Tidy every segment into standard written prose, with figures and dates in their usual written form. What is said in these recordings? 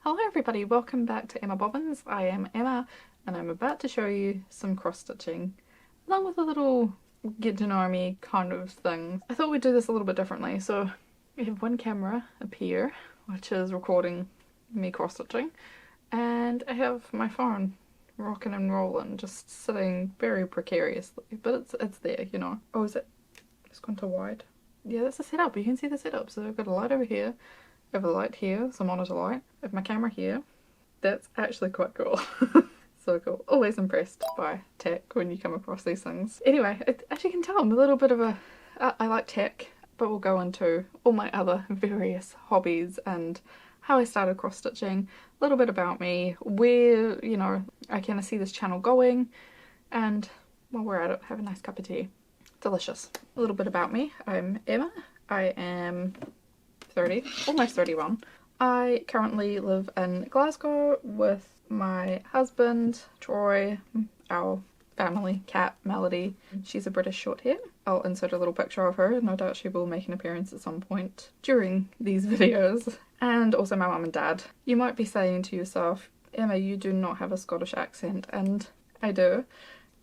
Hello everybody, welcome back to Emma Bobbins. I am Emma and I'm about to show you some cross stitching along with a little get to know me kind of thing. I thought we'd do this a little bit differently. So we have one camera up here which is recording me cross stitching, and I have my phone rocking and rolling, just sitting very precariously, but it's there, you know. Oh, is it just gone to wide? Yeah, that's the setup. You can see the setup. So I've got a light over here, I have a light here, so monitor light. I have my camera here. That's actually quite cool. So cool. Always impressed by tech when you come across these things. Anyway, as you can tell, I'm a little bit of a... I like tech, but we'll go into all my other various hobbies and how I started cross stitching, a little bit about me, where, you know, I kind of see this channel going, and while we're at it, have a nice cup of tea. Delicious. A little bit about me. I'm Emma. I am 30, almost 31. I currently live in Glasgow with my husband, Troy, our family cat, Melody. She's a British shorthair. I'll insert a little picture of her. No doubt she will make an appearance at some point during these videos. And also my mum and dad. You might be saying to yourself, Emma, you do not have a Scottish accent, and I do.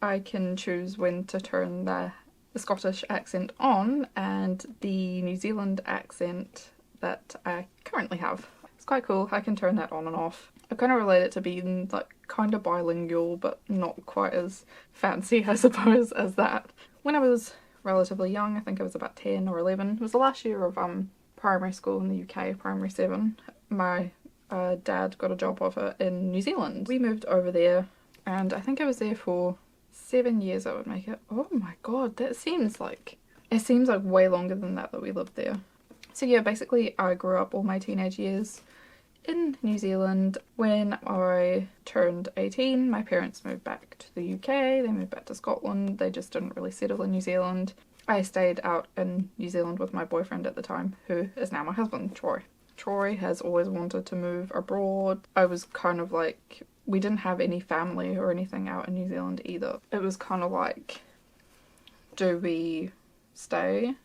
I can choose when to turn the Scottish accent on and the New Zealand accent that I currently have. It's quite cool. I can turn that on and off. I kind of relate it to being like kind of bilingual, but not quite as fancy, I suppose, as that. When I was relatively young, I think I was about 10 or 11, it was the last year of primary school in the UK, primary 7, my dad got a job offer in New Zealand. We moved over there and I think I was there for 7 years. I would make it. Oh my god, that seems like... it seems like way longer than that we lived there. So yeah, basically I grew up all my teenage years in New Zealand. When I turned 18, my parents moved back to the UK, they moved back to Scotland, they just didn't really settle in New Zealand. I stayed out in New Zealand with my boyfriend at the time, who is now my husband, Troy. Troy has always wanted to move abroad. I was kind of like, we didn't have any family or anything out in New Zealand either. It was kind of like, do we stay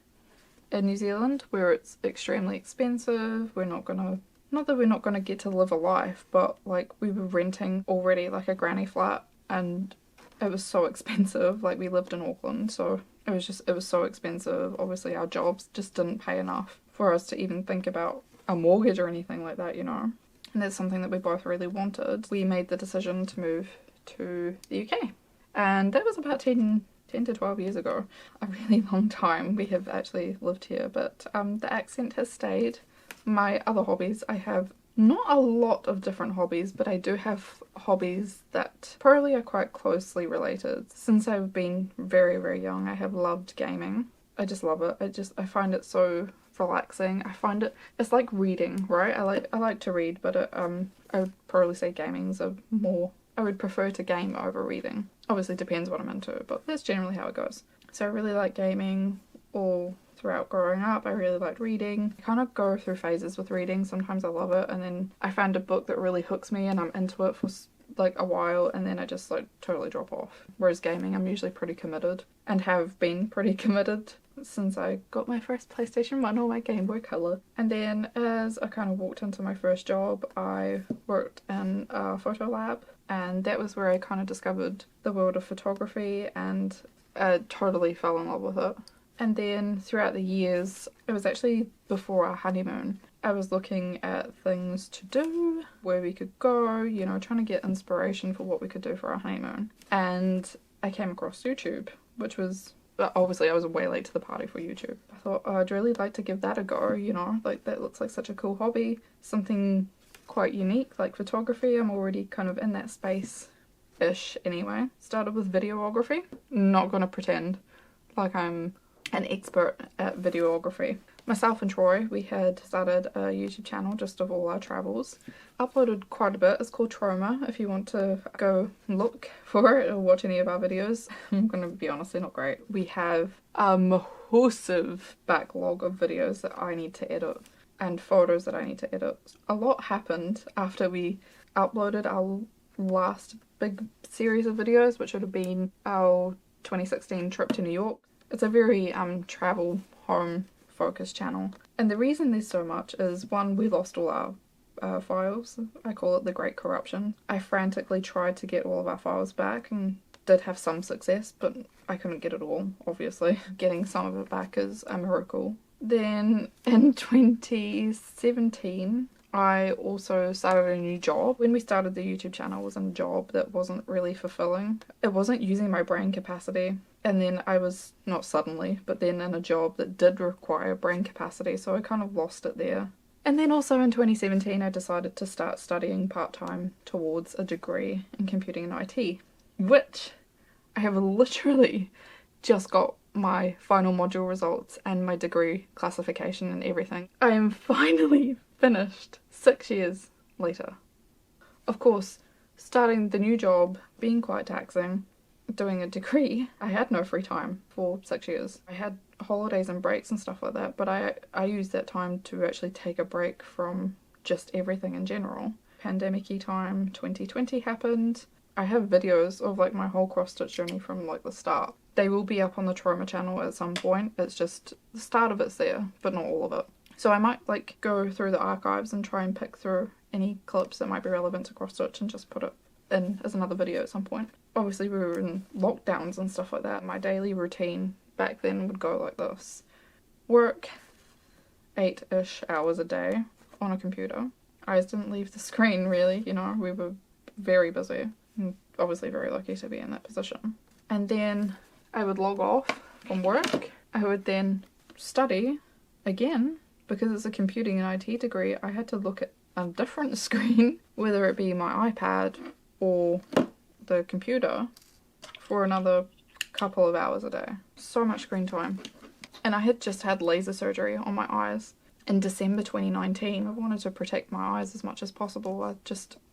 in New Zealand where it's extremely expensive? We're not gonna, not that we're not gonna get to live a life, but like we were renting already like a granny flat and it was so expensive. Like we lived in Auckland, so it was so expensive. Obviously our jobs just didn't pay enough for us to even think about a mortgage or anything like that, you know. And that's something that we both really wanted. We made the decision to move to the UK, and that was about 10 to 12 years ago. A really long time we have actually lived here, but the accent has stayed. My other hobbies, I have not a lot of different hobbies, but I do have hobbies that probably are quite closely related. Since I've been very, very young, I have loved gaming. I just love it. I find it so relaxing. I find it's like reading, right? I like to read, but I would probably say gaming's a more... I would prefer to game over reading. Obviously depends what I'm into, but that's generally how it goes. So I really like gaming all throughout growing up. I really liked reading. I kind of go through phases with reading. Sometimes I love it and then I find a book that really hooks me and I'm into it for like a while and then I just like totally drop off. Whereas gaming, I'm usually pretty committed and have been pretty committed since I got my first PlayStation 1 or my Game Boy Color. And then as I kind of walked into my first job, I worked in a photo lab, and that was where I kind of discovered the world of photography and totally fell in love with it. And then throughout the years, it was actually before our honeymoon, I was looking at things to do, where we could go, you know, trying to get inspiration for what we could do for our honeymoon. And I came across YouTube, which was... obviously I was way late to the party for YouTube. I thought, oh, I'd really like to give that a go, you know, like that looks like such a cool hobby. Something quite unique like photography. I'm already kind of in that space-ish anyway. Started with videography. Not gonna pretend like I'm an expert at videography. Myself and Troy, we had started a YouTube channel just of all our travels. Uploaded quite a bit. It's called Troma if you want to go look for it or watch any of our videos. I'm gonna be honest, they're not great. We have a massive backlog of videos that I need to edit and photos that I need to edit. A lot happened after we uploaded our last big series of videos, which would have been our 2016 trip to New York. It's a very travel home focused channel, and the reason there's so much is, one, we lost all files. I call it the Great Corruption. I frantically tried to get all of our files back and did have some success, but I couldn't get it all, obviously. Getting some of it back is a miracle. Then in 2017, I also started a new job. When we started the YouTube channel, I was in a job that wasn't really fulfilling. It wasn't using my brain capacity. And then I was, not suddenly, but then in a job that did require brain capacity, so I kind of lost it there. And then also in 2017, I decided to start studying part-time towards a degree in computing and IT, which I have literally just got my final module results and my degree classification and everything. I am finally finished 6 years later. Of course, starting the new job, being quite taxing, doing a degree, I had no free time for 6 years. I had holidays and breaks and stuff like that, but I used that time to actually take a break from just everything in general. Pandemic-y time, 2020 happened. I have videos of like my whole cross-stitch journey from like the start. They will be up on the Troma channel at some point. It's just the start of it's there, but not all of it. So I might like go through the archives and try and pick through any clips that might be relevant to cross-stitch and just put it in as another video at some point. Obviously we were in lockdowns and stuff like that. My daily routine back then would go like this. Work 8-ish hours a day on a computer. Eyes didn't leave the screen really, you know, we were very busy. I'm obviously very lucky to be in that position. And then I would log off from work. I would then study again. Because it's a computing and IT degree, I had to look at a different screen, whether it be my iPad or the computer, for another couple of hours a day. So much screen time. And I had just had laser surgery on my eyes in December 2019. I wanted to protect my eyes as much as possible.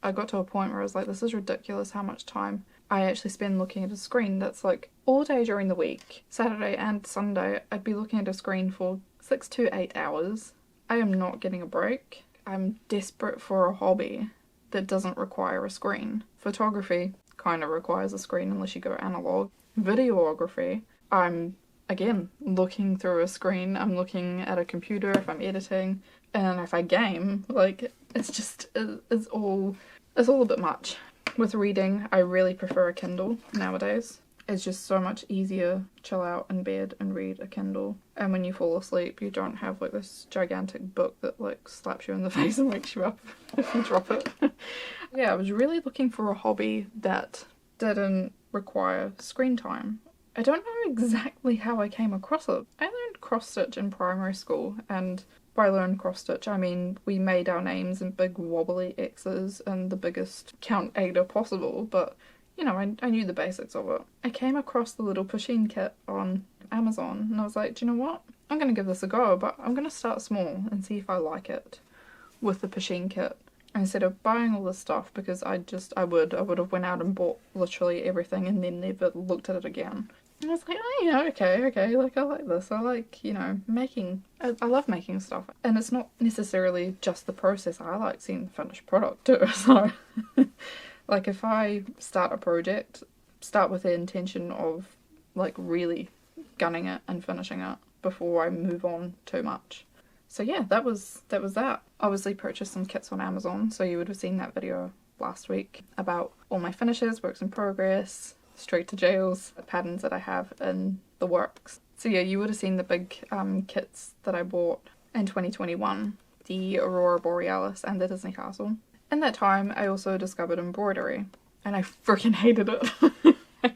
I got to a point where I was like, this is ridiculous how much time I actually spend looking at a screen. That's like all day during the week, Saturday and Sunday, I'd be looking at a screen for 6 to 8 hours. I am not getting a break. I'm desperate for a hobby that doesn't require a screen. Photography kind of requires a screen unless you go analog. Videography, I'm again looking through a screen. I'm looking at a computer if I'm editing, and if I game, like it's all a bit much. With reading, I really prefer a Kindle nowadays. It's just so much easier to chill out in bed and read a Kindle. And when you fall asleep, you don't have like this gigantic book that like slaps you in the face and wakes you up if you drop it. Yeah, I was really looking for a hobby that didn't require screen time. I don't know exactly how I came across it. I learned cross-stitch in primary school, and by learn cross-stitch I mean we made our names in big wobbly X's and the biggest count 8 possible, but you know, I knew the basics of it. I came across the little pusheen kit on Amazon and I was like, do you know what? I'm going to give this a go, but I'm going to start small and see if I like it with the pusheen kit. Instead of buying all this stuff, because I would have went out and bought literally everything and then never looked at it again. And I was like, oh yeah, okay, like I like this. I like, you know, making, I love making stuff. And it's not necessarily just the process, I like seeing the finished product too, so... Like if I start a project, start with the intention of like really gunning it and finishing it before I move on too much. So yeah, that was that. Obviously purchased some kits on Amazon, so you would have seen that video last week about all my finishes, works in progress, straight to jails, the patterns that I have in the works. So yeah, you would have seen the big kits that I bought in 2021, the Aurora Borealis and the Disney Castle. In that time, I also discovered embroidery, and I freaking hated it. I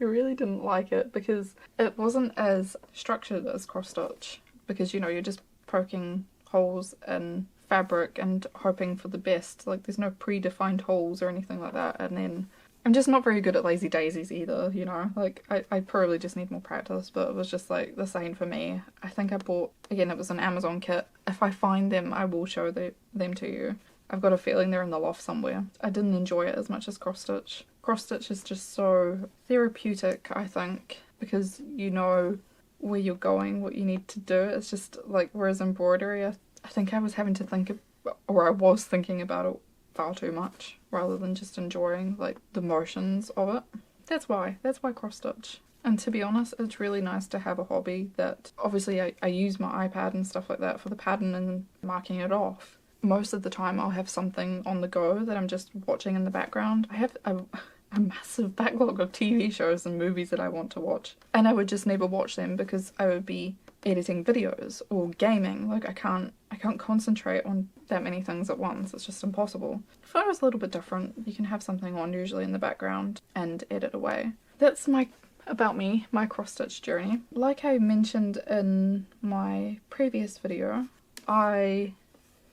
really didn't like it because it wasn't as structured as cross-stitch, because, you know, you're just poking holes in fabric and hoping for the best. Like, there's no predefined holes or anything like that, and then I'm just not very good at lazy daisies either, you know, like, I probably just need more practice, but it was just like, this ain't for me. I think I bought, again, it was an Amazon kit. If I find them, I will show them to you. I've got a feeling they're in the loft somewhere. I didn't enjoy it as much as cross-stitch. Cross-stitch is just so therapeutic, I think, because you know where you're going, what you need to do. It's just like, whereas embroidery, I think I was having to think, or I was thinking about it far too much, rather than just enjoying like the motions of it. That's why cross-stitch. And to be honest, it's really nice to have a hobby that, obviously I use my iPad and stuff like that for the pattern and marking it off. most of the time I'll have something on the go that I'm just watching in the background. I have a massive backlog of TV shows and movies that I want to watch, and I would just never watch them because I would be editing videos or gaming. Like I can't concentrate on that many things at once. It's just impossible. Photo's a little bit different. You can have something on usually in the background and edit away. That's about me, my cross-stitch journey. Like I mentioned in my previous video, I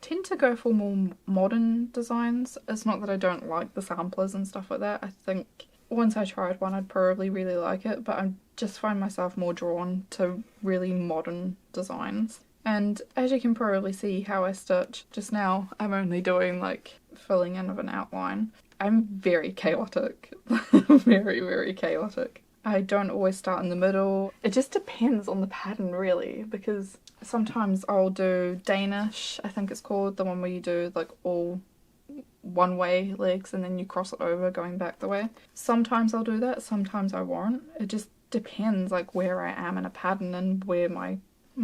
tend to go for more modern designs. It's not that I don't like the samplers and stuff like that. I think once I tried one I'd probably really like it, but I just find myself more drawn to really modern designs. And as you can probably see how I stitch just now, I'm only doing like filling in of an outline. I'm very chaotic. Very, very chaotic. I don't always start in the middle. It just depends on the pattern really, because sometimes I'll do Danish, I think it's called, the one where you do like all one way legs and then you cross it over going back the way. Sometimes I'll do that, sometimes I won't. It just depends like where I am in a pattern and where my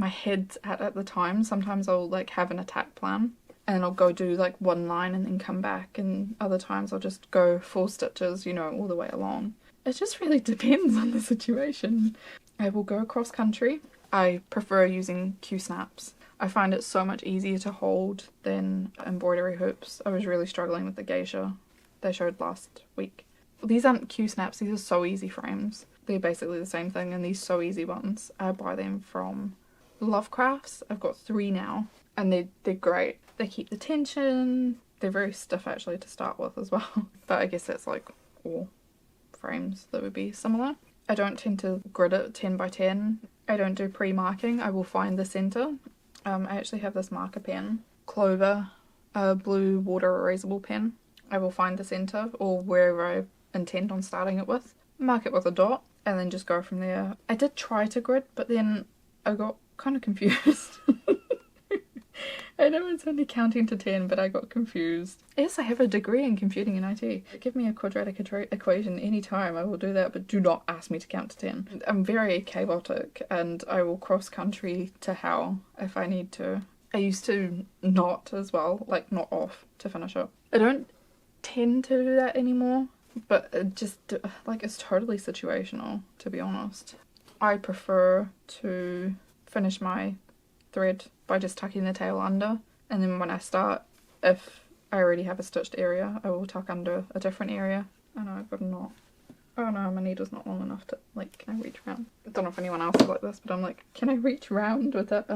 head's at the time. Sometimes I'll like have an attack plan and I'll go do like one line and then come back, and other times I'll just go full stitches, you know, all the way along. It just really depends on the situation. I will go cross country. I prefer using Q-snaps. I find it so much easier to hold than embroidery hoops. I was really struggling with the geisha they showed last week. These aren't Q-snaps, these are sew easy frames. They're basically the same thing, and these sew easy ones, I buy them from Lovecrafts. I've got 3 now, and they're great. They keep the tension. They're very stiff actually to start with as well. But I guess that's like all frames that would be similar. I don't tend to grid it 10 by 10. I don't do pre-marking. I will find the centre. I actually have this marker pen, Clover, a blue water erasable pen. I will find the centre or wherever I intend on starting it with, mark it with a dot, and then just go from there. I did try to grid, but then I got kind of confused. I know it's only counting to 10, but I got confused. Yes, I have a degree in computing and IT. Give me a quadratic equation anytime, I will do that, but do not ask me to count to 10. I'm very chaotic, and I will cross country to hell if I need to. I used to knot as well, like knot off to finish it. I don't tend to do that anymore, but it just, like, it's totally situational, to be honest. I prefer to finish my thread by just tucking the tail under, and then when I start, if I already have a stitched area, I will tuck under a different area. Oh no, I've got a knot. Oh no, my needle's not long enough to, like, can I reach around? I don't know if anyone else is like this, but I'm like, can I reach round without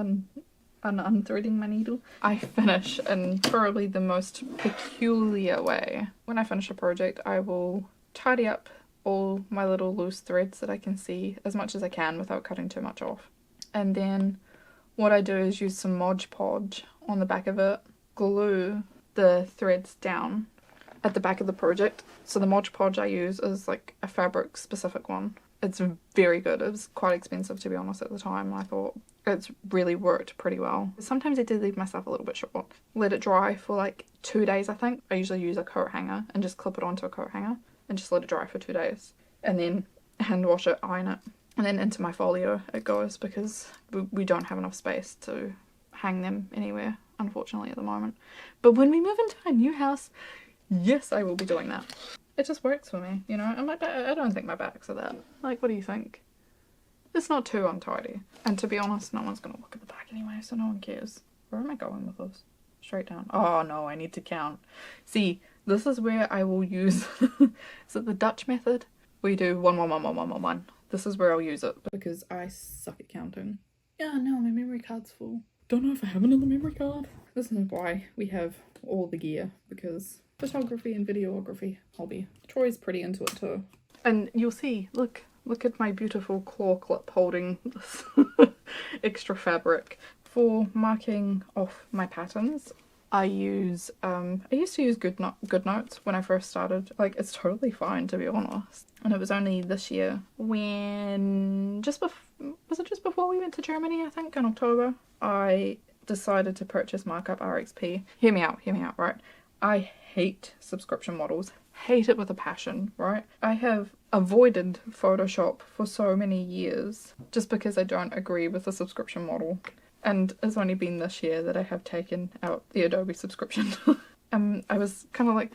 unthreading my needle? I finish in probably the most peculiar way. When I finish a project, I will tidy up all my little loose threads that I can see as much as I can without cutting too much off. And then what I do is use some Mod Podge on the back of it, glue the threads down at the back of the project. So the Mod Podge I use is like a fabric specific one. It's very good. It was quite expensive, to be honest, at the time. I thought it's really worked pretty well. Sometimes I did leave myself a little bit short. Let it dry for like 2 days, I think. I usually use a coat hanger and just clip it onto a coat hanger and just let it dry for 2 days. And then hand wash it, iron it. And then into my folio it goes, because we don't have enough space to hang them anywhere, unfortunately, at the moment. But when we move into our new house, yes, I will be doing that. It just works for me, you know? And I don't think my backs are that. Like, what do you think? It's not too untidy. And to be honest, no one's going to look at the back anyway, so no one cares. Where am I going with this? Straight down. Oh no, I need to count. See, this is where I will use... Is it the Dutch method? We do 1, 1, 1, 1, 1, 1, 1. This is where I'll use it, because I suck at counting. Yeah, no, my memory card's full. Don't know if I have another memory card. This is why we have all the gear, because photography and videography hobby. Troy's pretty into it too. And you'll see, look at my beautiful claw clip holding this extra fabric. For marking off my patterns, I used to use GoodNotes when I first started. Like, it's totally fine, to be honest. And it was only this year when, was it just before we went to Germany, I think, in October, I decided to purchase Markup RXP. Hear me out, right? I hate subscription models. Hate it with a passion, right? I have avoided Photoshop for so many years just because I don't agree with the subscription model. And it's only been this year that I have taken out the Adobe subscription. I was kind of like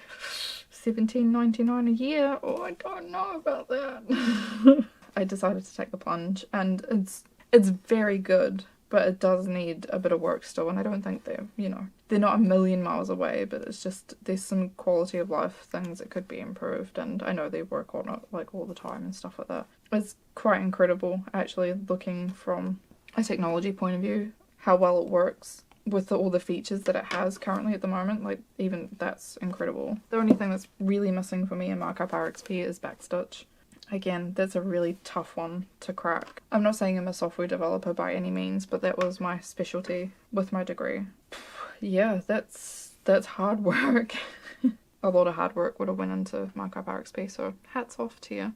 $17.99 a year. Oh, I don't know about that. I decided to take the plunge, and it's very good, but it does need a bit of work still, and I don't think they're, you know, they're not a million miles away, but it's just there's some quality of life things that could be improved, and I know they work on it like all the time and stuff like that. It's quite incredible actually, looking from a technology point of view, how well it works with all the features that it has currently at the moment. Like, even that's incredible. The only thing that's really missing for me in Markup RXP is backstitch. Again, that's a really tough one to crack. I'm not saying I'm a software developer by any means, but that was my specialty with my degree. Yeah, that's hard work. A lot of hard work would have went into Markup RXP, so hats off to you.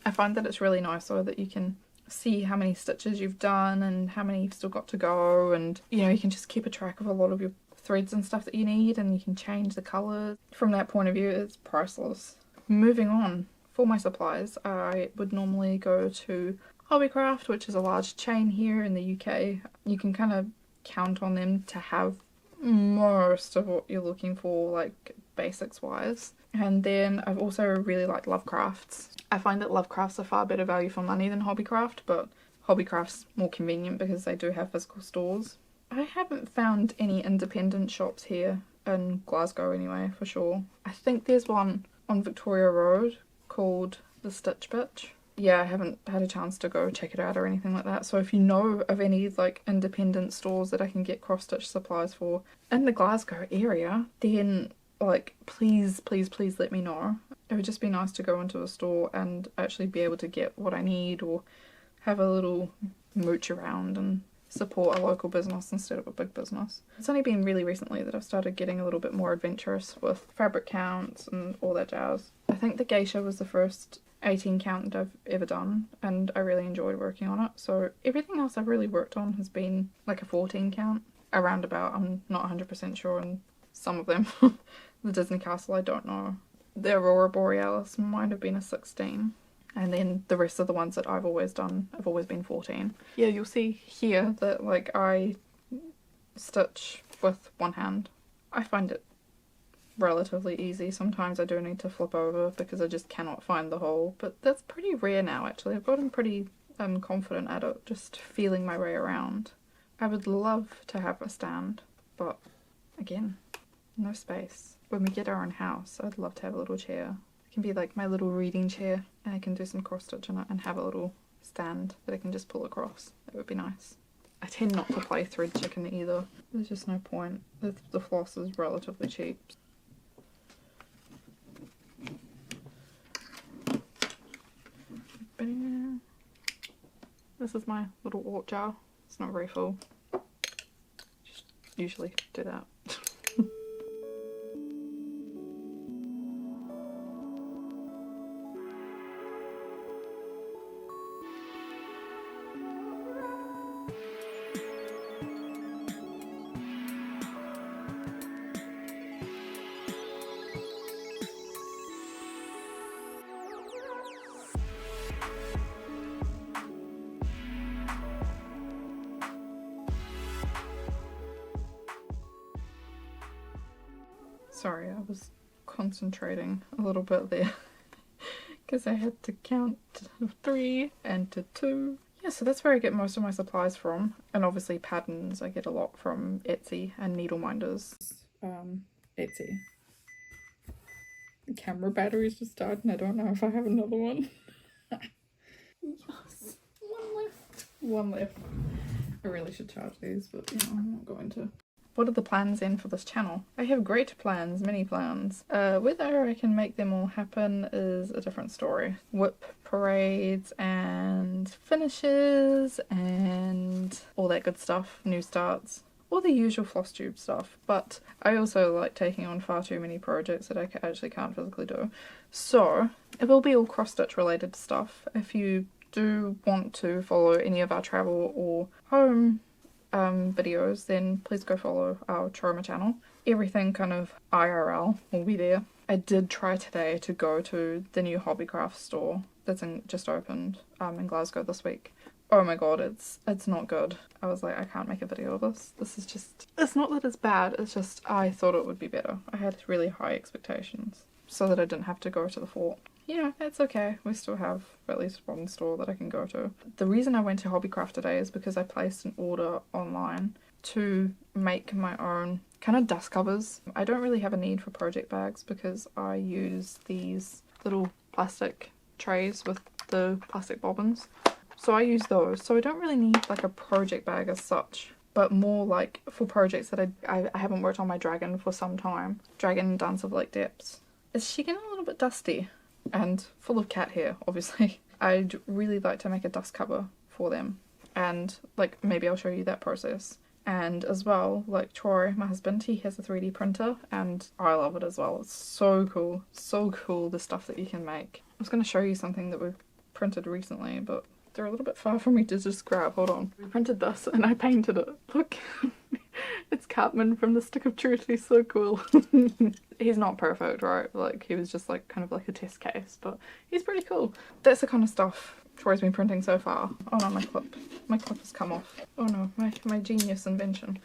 I find that it's really nice though that you can see how many stitches you've done and how many you've still got to go, and you know, you can just keep a track of a lot of your threads and stuff that you need, and you can change the colours. From that point of view, it's priceless. Moving on, for my supplies, I would normally go to Hobbycraft, which is a large chain here in the UK. You can kind of count on them to have most of what you're looking for, like basics wise. And then I've also really liked Lovecrafts. I find that Lovecrafts are far better value for money than Hobbycraft, but Hobbycraft's more convenient because they do have physical stores. I haven't found any independent shops here in Glasgow anyway, for sure. I think there's one on Victoria Road called The Stitch Bitch. Yeah, I haven't had a chance to go check it out or anything like that, so if you know of any like independent stores that I can get cross-stitch supplies for in the Glasgow area, then like please let me know. It would just be nice to go into a store and actually be able to get what I need, or have a little mooch around and support a local business instead of a big business. It's only been really recently that I've started getting a little bit more adventurous with fabric counts and all that jazz. I think the geisha was the first 18 count that I've ever done, and I really enjoyed working on it. So everything else I've really worked on has been like a 14 count, around about. I'm not 100% sure on some of them. The Disney Castle, I don't know. The Aurora Borealis might have been a 16. And then the rest of the ones that I've always done have always been 14. Yeah, you'll see here that like I stitch with one hand. I find it relatively easy. Sometimes I do need to flip over because I just cannot find the hole, but that's pretty rare now actually. I've gotten pretty confident at it, just feeling my way around. I would love to have a stand, but again, no space. When we get our own house, I'd love to have a little chair. It can be like my little reading chair, and I can do some cross stitch on it and have a little stand that I can just pull across. That would be nice. I tend not to play thread chicken either. There's just no point. The floss is relatively cheap. This is my little ort jar. It's not very full. Just usually do that. Sorry, I was concentrating a little bit there because I had to count to 3 and to 2. Yeah, so that's where I get most of my supplies from, and obviously patterns I get a lot from Etsy and Needle Minders. Etsy. The camera batteries just died and I don't know if I have another one. Yes, one left. I really should charge these, but you know, I'm not going to. What are the plans then for this channel? I have great plans, many plans. Whether I can make them all happen is a different story. Whip parades and finishes and all that good stuff, new starts, all the usual Flosstube stuff. But I also like taking on far too many projects that I actually can't physically do. So it will be all cross-stitch related stuff. If you do want to follow any of our travel or home videos, then please go follow our Troma channel. Everything kind of IRL will be there. I did try today to go to the new Hobbycraft store that's just opened in Glasgow this week, oh my god, it's not good. I was like, I can't make a video of this. This is just, it's not that it's bad, it's just I thought it would be better. I had really high expectations so that I didn't have to go to the fort. Yeah, it's okay. We still have at least one store that I can go to. The reason I went to Hobbycraft today is because I placed an order online to make my own kind of dust covers. I don't really have a need for project bags because I use these little plastic trays with the plastic bobbins. So I use those. So I don't really need like a project bag as such, but more like for projects that I haven't worked on my dragon for some time. Dragon Dance of Lake Depths. Is she getting a little bit dusty and full of cat hair, obviously. I'd really like to make a dust cover for them, and like maybe I'll show you that process. And as well, like Troy, my husband, he has a 3D printer and I love it as well. It's so cool. So cool, the stuff that you can make. I was going to show you something that we've printed recently, but they're a little bit far for me to just grab. Hold on. We printed this and I painted it. Look. It's Cartman from the Stick of Truth. He's so cool. He's not perfect, right? Like, he was just like kind of like a test case, but he's pretty cool. That's the kind of stuff Troy's been printing so far. Oh no, my clip has come off. Oh no, my genius invention.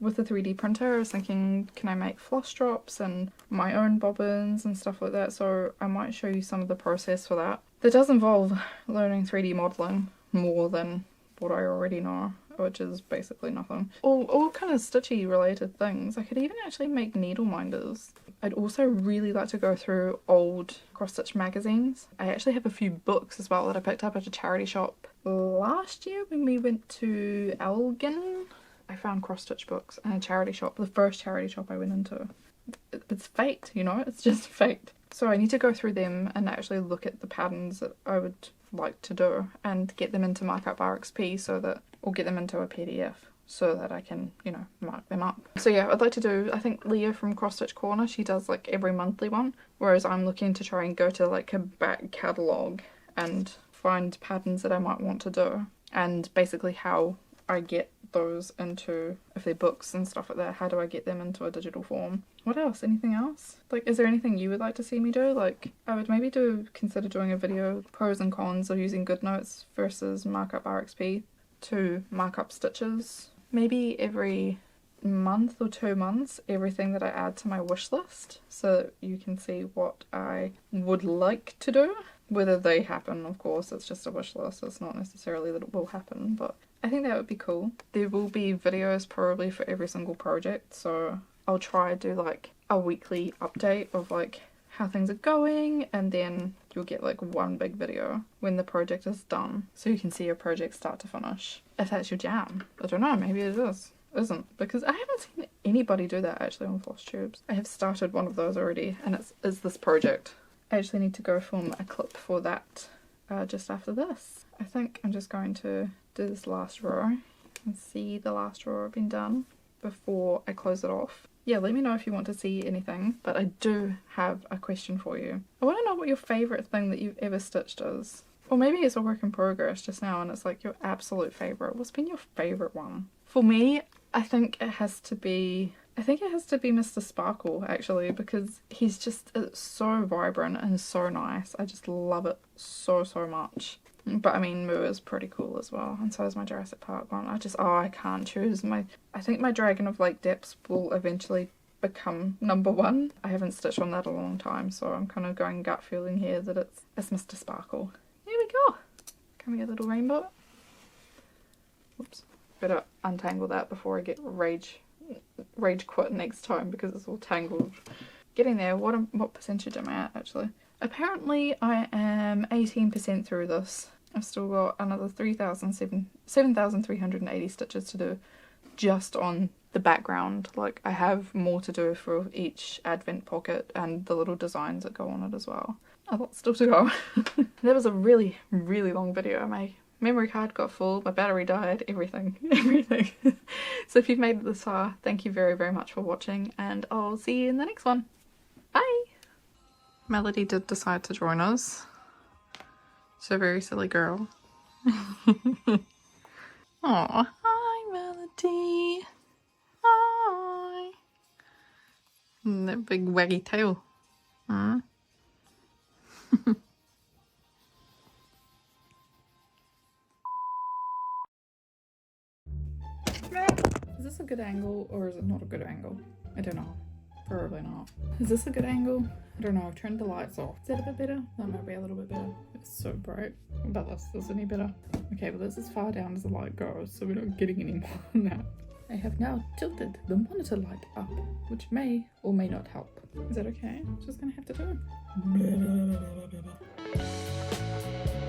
With the 3D printer, I was thinking, can I make floss drops and my own bobbins and stuff like that? So I might show you some of the process for that. That does involve learning 3D modeling more than what I already know, which is basically nothing. All kind of stitchy related things. I could even actually make needle minders. I'd also really like to go through old cross-stitch magazines. I actually have a few books as well that I picked up at a charity shop last year when we went to Elgin. I found cross-stitch books in a charity shop, the first charity shop I went into. It's fate, you know, it's just fate. So I need to go through them and actually look at the patterns that I would like to do and get them into Markup RXP so that, or get them into a PDF so that I can, you know, mark them up. So yeah, I'd like to do, I think Leah from Cross Stitch Corner, she does like every monthly one, whereas I'm looking to try and go to like a back catalogue and find patterns that I might want to do, and basically how I get those into, if they're books and stuff like that, how do I get them into a digital form? What else? Anything else? Like, is there anything you would like to see me do? Like, I would maybe consider doing a video, pros and cons of using GoodNotes versus Markup RXP to mark up stitches. Maybe every month or 2 months, everything that I add to my wish list, so that you can see what I would like to do. Whether they happen, of course, it's just a wish list, it's not necessarily that it will happen, but I think that would be cool. There will be videos probably for every single project, so I'll try to do like a weekly update of like how things are going, and then you'll get like one big video when the project is done, so you can see your project start to finish. If that's your jam. I don't know, maybe it isn't, because I haven't seen anybody do that actually on Flosstubes. I have started one of those already, and it's this project. I actually need to go film a clip for that just after this. I think I'm just going to do this last row and see the last row I've been done before I close it off. Yeah, let me know if you want to see anything, but I do have a question for you. I want to know what your favourite thing that you've ever stitched is. Or maybe it's a work in progress just now and it's like your absolute favourite. What's been your favourite one? For me, I think it has to be Mr. Sparkle, actually, because he's just so vibrant and so nice. I just love it so much. But I mean, Moo is pretty cool as well, and so is my Jurassic Park one. I can't choose. I think my Dragon of Lake Depths will eventually become #1. I haven't stitched on that a long time, so I'm kind of going gut feeling here that it's Mr. Sparkle. Here we go. Come here, little rainbow. Whoops. Better untangle that before I get rage quit next time because it's all tangled. Getting there. What percentage am I at actually? Apparently I am 18% through this. I've still got another 7,380 stitches to do just on the background. Like, I have more to do for each advent pocket and the little designs that go on it as well. A lot still to go. That was a really long video. My memory card got full, my battery died, everything. So if you've made it this far, thank you very much for watching, and I'll see you in the next one. Bye! Melody did decide to join us. She's a very silly girl. Aw, hi Melody. Hi. And that big waggy tail. Huh? this a good angle or is it not a good angle? I don't know. Probably not. Is this a good angle? I don't know. I've turned the lights off. Is that a bit better? That might be a little bit better. It's so bright. What about this? Is this any better? Okay, but this is as far down as the light goes, so we're not getting any more than that. I have now tilted the monitor light up, which may or may not help. Is that okay? Just gonna have to do it.